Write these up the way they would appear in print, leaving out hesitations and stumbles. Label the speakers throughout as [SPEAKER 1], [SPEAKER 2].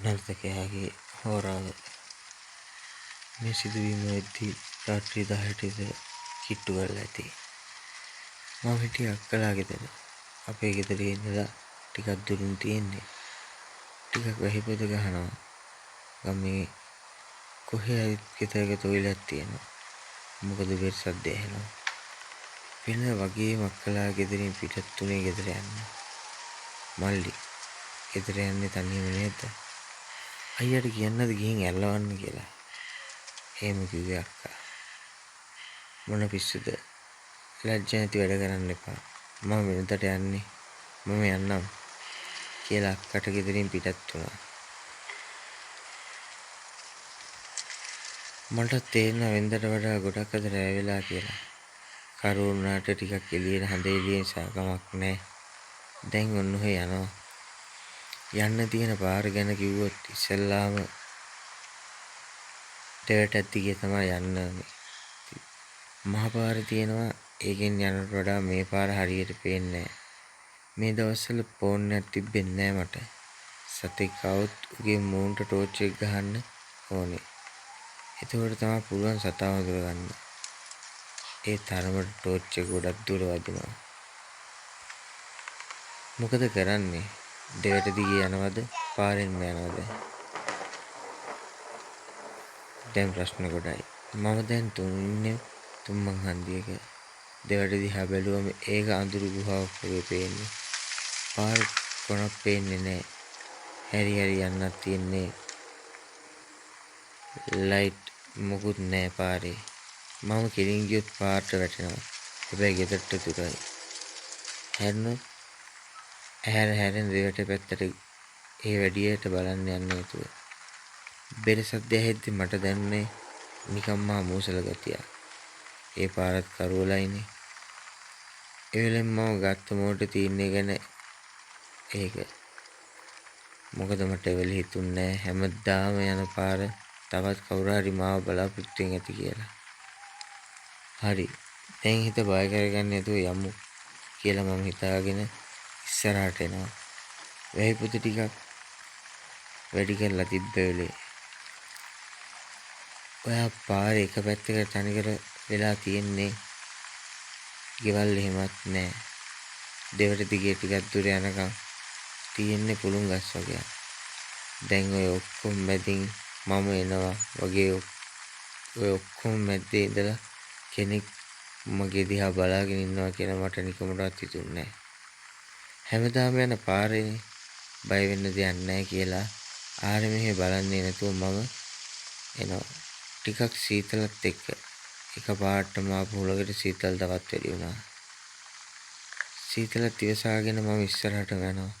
[SPEAKER 1] නර්තකයාගේ හෝරාව මේ සිදුවීම වෙද්දී රාත්‍රී 10ට කිට්ටු කරලා ඇති. මම හිටියේ අක්කලා ගෙදර. අපේ ගෙදරේ ඉඳලා ටිකක් දුරින් තියෙන්නේ. ටිකක් වැහිපොද ගහනවා. ගමේ කොහේ හරි ගෙදරක තොইলයක් තියෙනවා. මොකද වෙර් සද්ද ඇහෙනවා. වෙන වගේම අක්කලා ගෙදරින් පිටත් උනේ ගෙදර යන්න. මල්ලි ගෙදර යන්නේ තනියම නේද? අයියට කියන්නද ගිහින් ඇල්ලවන්න කියලා. එහෙම කිව්වේ අක්කා. මොන පිස්සුද? ලැජ්ජ නැති වැඩ කරන්න එපා. මම වෙනදට යන්නේ. මම යන්නම් කියලා අක්කට ගෙදරින් පිටත් වුණා. මට තේරෙනවා වෙනදට වඩා ගොඩක් අද රැ වෙලා කියලා. කරුණාට ටිකක් එළියට හඳ එළියෙන් සාකමක් නැහැ. දැන් ඔන්න ඔහේ යනවා. යන්න තියෙන පාර ගැන කිව්වොත් ඉස්සෙල්ලාම දෙවටත් දිගේ තමයි යන්න ඕනේ. මහ පාර තියෙනවා. ඒකෙන් යනට වඩා මේ පාර හරියට පේන්නේ නැහැ. මේ දවස්වල ෆෝන් එකක් තිබෙන්නේ නැහැ මට. සතෙක් આવුත් උගේ මූණට ටෝච් එක ගහන්න ඕනේ. එතකොට තමයි පුළුවන් සතාව හඳුනගන්න. ඒ තරමට ටෝච් එක ගොඩක් දුර වදිනවා. මොකද කරන්නේ? දෙවට දිගේ යනවද? පාරෙන්ම යනවද? දැන් ප්‍රශ්න ගොඩයි. මම දැන් ඉන්නේ තුම්මන් හන්දියක. දෙවට දිහා බැලුවම ඒක අඳුරු ගුහාවක් වගේ පේන්නේ. පාර කොනක් පේන්නේ නැහැ. හැරි හැරි යන්නත් තියෙන්නේ. ලයිට් මොකුත් නැහැ පාරේ. මම කෙලින් ගියොත් පාරට වැටෙනවා. හැබැයි ගෙදරට දුරයි. හැරෙනොත් හැරෙන දෙවට පැත්තට ඒ වැඩියට බලන්න යන්නේ නැතුව. බෙර සද්ද ඇහෙද්දි මට දැනුනේ නිකම්ම මූසල ගතිය. ඒ පාරත් කරවලයිනේ. ඒ වෙලෙන් මම ගත්ත මොකට තීරණය ගැන ඒක. මොකද මට ඒ වෙලෙ හිතුන්නේ හැමදාම යන පාර තවත් කවුරු හරි මාව බලාපොරොත්තුෙන් ඇති කියලා. හරි. දැන් හිත බය කරගන්න නැතුව යමු කියලා මම හිතාගෙන ඉස්සරහට එනවා. වැහිපොත ටිකක් වැඩි කරලා තිබ්බ වෙලේ. ඔයා පාරේ එක පැත්තකට තනිකර වෙලා තියෙන්නේ. ගෙවල් එහෙමත් නැහැ. දෙවට දිගේ ටිකක් දුර යනකම් තියෙන්නේ පුළුන් ගස් වගේ. දැන් ඔය ඔක්කොම මැදින් මම එනවා වගේ ඔය ඔක්කොම මැද්දේ ඉඳලා කෙනෙක් මගේ දිහා බලාගෙන ඉන්නවා කියලා මට නිකමටවත් හිතුන්නේ නැහැ. හැමදාම යන පාරේනේ බය වෙන්න දෙයක් නැහැ කියලා ආරෙ මෙහෙ බලන්නේ නැතුව මම එනවා. ටිකක් සීතලත් එක්ක එකපාරටම ආපු හුලකට සීතල තවත් වැඩි වුණා. සීතලත් ඉවසාගෙන මම ඉස්සරහටම යනවා.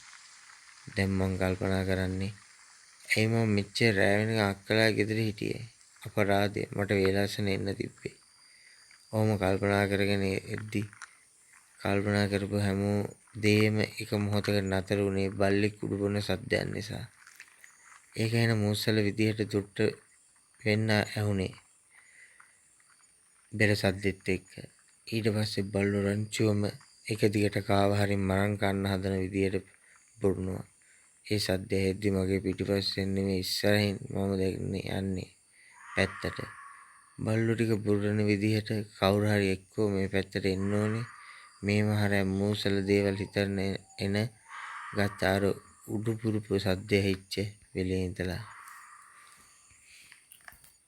[SPEAKER 1] දැන් මං කල්පනා කරන්නේ ඇයි මම මෙච්චර රෑ වෙනකන් අක්කලා ගෙදර හිටියේ? අපරාධය මට වේලාසන එන්න තිබ්බේ. ඔහොම කල්පනා කරගෙන එද්දි කල්පනා කරපු හැම දෙයක්ම එක මොහොතකට නතර වුණේ බල්ලෙක් උඩු බොන සද්දයන් නිසා. ඒක එන මූසල විදිහට දුට්ට වෙන්න ඇහුනේ. බෙර සද්දෙත් එක්ක. ඊට පස්සේ බල්ලෝ රංචුවම එක දිගට කාව හරි මරන් කන්න හදන විදියට බොරුනවා. ඒ සද්දය ඇහෙද්දි මගේ පිටිපස්සෙන් නෙමෙයි ඉස්සරහින් මම යන්නේ පැත්තට. බල්ලෝ ටික බුරන විදිහට කවුරු හරි එක්කෝ මේ පැත්තට එන්න ඕනේ. මේ මහර මූසල දේවල් හිතන්න එන ගත්ත අර උඩුපුරුපු සද්දය ඇහිච්ච වෙලේ ඉඳලා.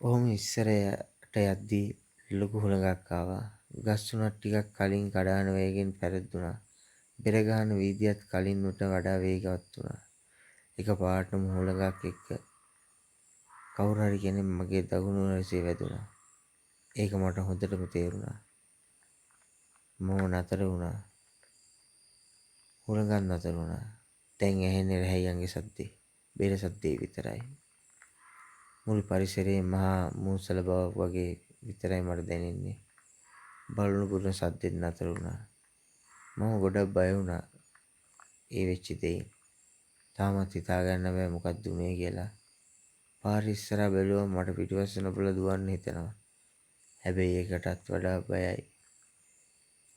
[SPEAKER 1] ඔහොම ඉස්සරයට යද්දී ලොකු හුලඟක් ආවා. ගස් උනත් ටිකක් කලින් කඩාන වේගෙන් පැරදුනා. බෙර ගහන වීදියත් කලින් උට වඩා වේගවත් වුණා. එක පාටම හුලඟක් එක්ක කවුරු හරි කෙනෙක් මගේ දකුණු රැසේ වැදුනා. ඒක මට හොඳටම තේරුණා. මම නතර වුණා. හුලඟක් නතර වුණා. දැන් ඇහෙන්නේ රැහැයන්ගේ සද්දේ. බෙර සද්දේ විතරයි. මුළු පරිසරයේ මහා මූසල බවක් වගේ විතරයි මට දැනෙන්නේ. බල්ලු පුරන සද්දෙත් නතර වුණා. මම ගොඩක් බය වුණා ඒ වෙච්ච දෙයින්. තාමත් හිතාගන්න බෑ මොකක්ද උනේ කියලා. පාරේ ඉස්සරහා බැලුවම මට පිටිපස්ස නොබලා දුවන්න හිතෙනවා. හැබැයි ඒකටත් වඩා බයයි.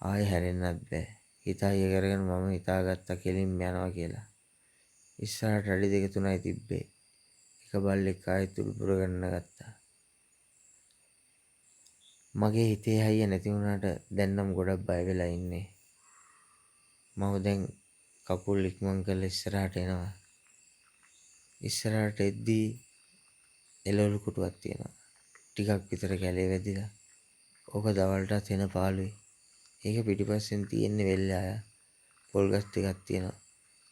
[SPEAKER 1] ආයෙ හැරෙන්නත් බෑ. හිත අයිය කරගෙන මම හිතාගත්තා කෙලින්ම යනවා කියලා. ඉස්සරහට අඩි 2-3යි තිබ්බේ. එක බල්ලෙක් ආයෙත් උල්පුර ගන්න ගත්තා. මගේ හිතේ හයිය නැති වුණාට දැන් නම් ගොඩක් බය වෙලා ඉන්නේ. මම දැන් කකුල් ඉක්මන් කරලා ඉස්සරහට එනවා. ඉස්සරහට එද්දී එළවලු කුටුවක් තියෙනවා. ටිකක් විතර කැලේ වැදිලා. ඕක දවල්ටත් එන පාළුයි. ඒක පිටිපස්සෙන් තියෙන්නේ වෙල්ලාය. පොල් ගස් ටිකක් තියෙනවා.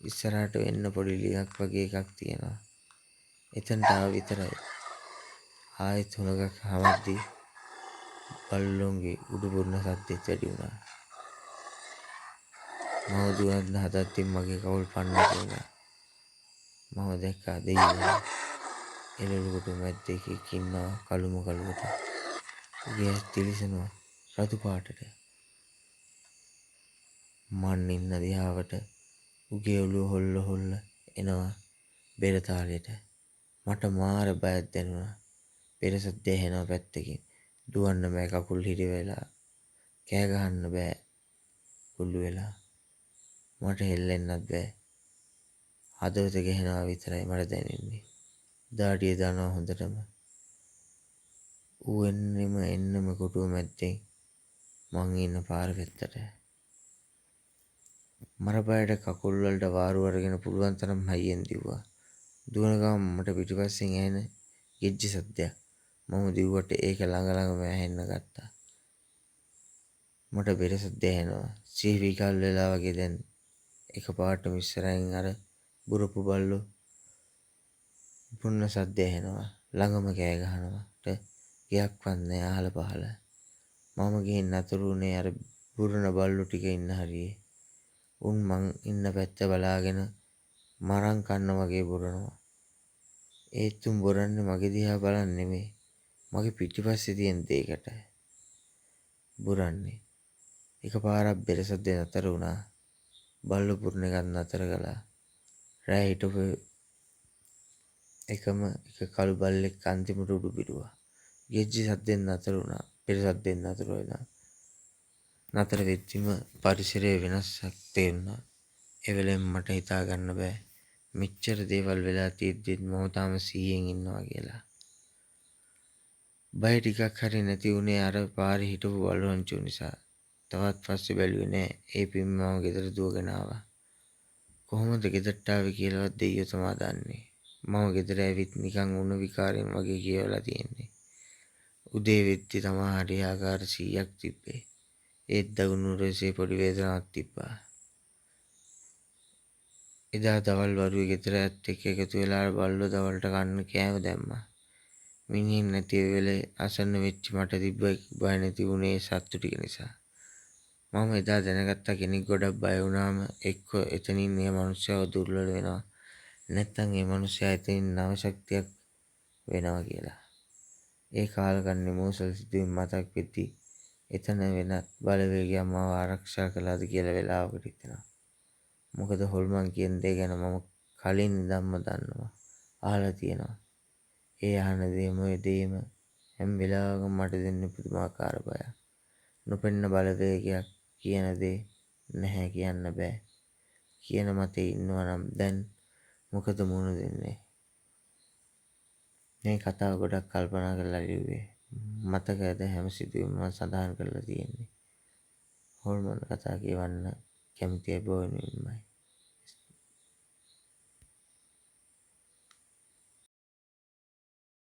[SPEAKER 1] ඉස්සරහට වෙන්න පොඩි ලියක් වගේ එකක් තියෙනවා. එතනට ආව විතරයි. ආයෙත් හුණගක් හමද්දී බල්ලොන්ගේ උඩු පුරන සද්දෙත් වැඩි වුණා. මම දුවන්න හදද්දී මගේ කකුල් පන්නට වුණා. මම දැක්කා දෙයියෝ එළවලු කුටු මැද්දේ එකෙක් ඉන්නවා කළුම කළුවට. උගේ ඇස් තිලිසනවා රතු පාටට. මන් ඉන්න දිහාවට උගේ ඔළුව හොල්ල එනවා බෙර තාලෙට. මට මාර බයක් දැනුණා. බෙර සද්ද ඇහෙනවා පැත්තකින්. දුවන්න බෑ කකුල් හිරි වෙලා. කෑ ගහන්න බෑ කුල්ලු වෙලා. මට හෙල්ලෙන්නත් බෑ. හදවත ගැහෙනවා විතරයි මට දැනෙන්නේ. දාඩිය දානවා හොඳටම. ඌ එන්නෙම කුටුව මැද්දෙන් මං ඉන්න පාර පැත්තට. මර බයට කකුල් වලට වාරු අරගෙන පුළුවන් තරම් හයියෙන් දිව්වා. දුවන ගමන් මට පිටිපස්සෙන් ඇහෙන ගෙජ්ජි සද්දයක්. මම දිව්වට ඒක ළඟම ඇහෙන්න ගත්තා. මට බෙර සද්ද ඇහෙනවා. සිහි විකල් වෙලා වගේ දැන් එකපාරටම ඉස්සරහින් අර බුරපු බල්ලෝ පුන්න සද්ද ඇහෙනවා. ළඟම කෑ ගහනවාට ගියක්වත් නෑ අහල පහල. මම ගිහින් නතර වුණේ අර බුරන බල්ලෝ ටික ඉන්න හරියේ. උන් මං ඉන්න පැත්ත බලාගෙන මරන් කන්න වගේ බුරනවා. ඒත් උන් බොරන්නේ මගේ දිහා බලන් නෙමෙයි. මගේ පිටිපස්සේ තියෙන දෙයකට බුරන්නේ. එකපාරක් බෙර සද්ද නතර වුණා. බල්ලෝ පුරන එකත් නතර කළා. රෑ හිටපු එකම එක කළු බල්ලෙක් අන්තිමට උඩු පිටුවා. ගෙජ්ජි සද්දෙන් නතර වුණා. බෙර සද්දෙන් නතර වෙලා. නතර වෙච්චිම පරිසරයේ වෙනසක් තේරුණා. ඒ වෙලෙන් මට හිතා ගන්න බෑ මෙච්චර දේවල් වෙලා තියෙද්දිත් මම තාම සීයෙන් ඉන්නවා කියලා. බය ටිකක් හරි නැති වුණේ අර පාරේ හිටපු බලුවන්චු නිසා. තවත් පස්සේ බැලුවේ නෑ. ඒ පින් මම ගෙදර දුවගෙන ආවා. කොහොමද ගෙදරට ආවේ කියලාවත් දෙයියෝ තමා දන්නේ. මම ගෙදර ඇවිත් නිකන් උණු විකාරයෙන් වගේ කියවලා තියෙන්නේ. උදේ වෙද්දි තමා හරි ආකාර 100ක් තිබ්බේ. ඒත් දකුණු රසයේ පොඩි වේදනාවක් තිබ්බා. එදා දවල් වරුවේ ගෙදර ඇත් එක්ක එකතු වෙලා බල්ලෝ දවල්ට කන්න කෑම දැම්මා. මිනිහෙක් නැති වෙලේ අසන්න වෙච්ච මට තිබ්බ බය නැති වුණේ සත්තු ටික නිසා. මම එදා දැනගත්තා කෙනෙක් ගොඩක් බය වුණාම එක්ක එතනින් ඒ මනුස්සයව දුර්වල වෙනවා. නැත්තම් ඒ මනුස්සයා එතනින් නව ශක්තියක් වෙනවා කියලා. ඒ කාලකන්ණි මෝසල් සිදුවීම් මතක් වෙද්දී එතන වෙනත් බලවේගයක් මාව ආරක්ෂා කළාද කියලා වෙලාවකට හිතෙනවා. මොකද හොල්මන් කියන දේ ගැන මම කලින් ඉඳන්ම දන්නවා. අහලා තියෙනවා. ඒ අහන දේම හැම වෙලාවකම මට දෙන්නේ පුදුමාකාර බයක්. නොපෙන්න බලවේගයක් කියන දේ නැහැ කියන්න බෑ. කියන මතේ ඉන්නවා නම් දැන් මොකද මුණ දෙන්නේ? මේ කතාව ගොඩක් කල්පනා කරලා ලිව්වේ. මතකද හැම සිදුවීමම සඳහන් කරලා තියෙන්නේ. හොල්මන් කතා කියවන්න කැමති බොවෙනුමයි.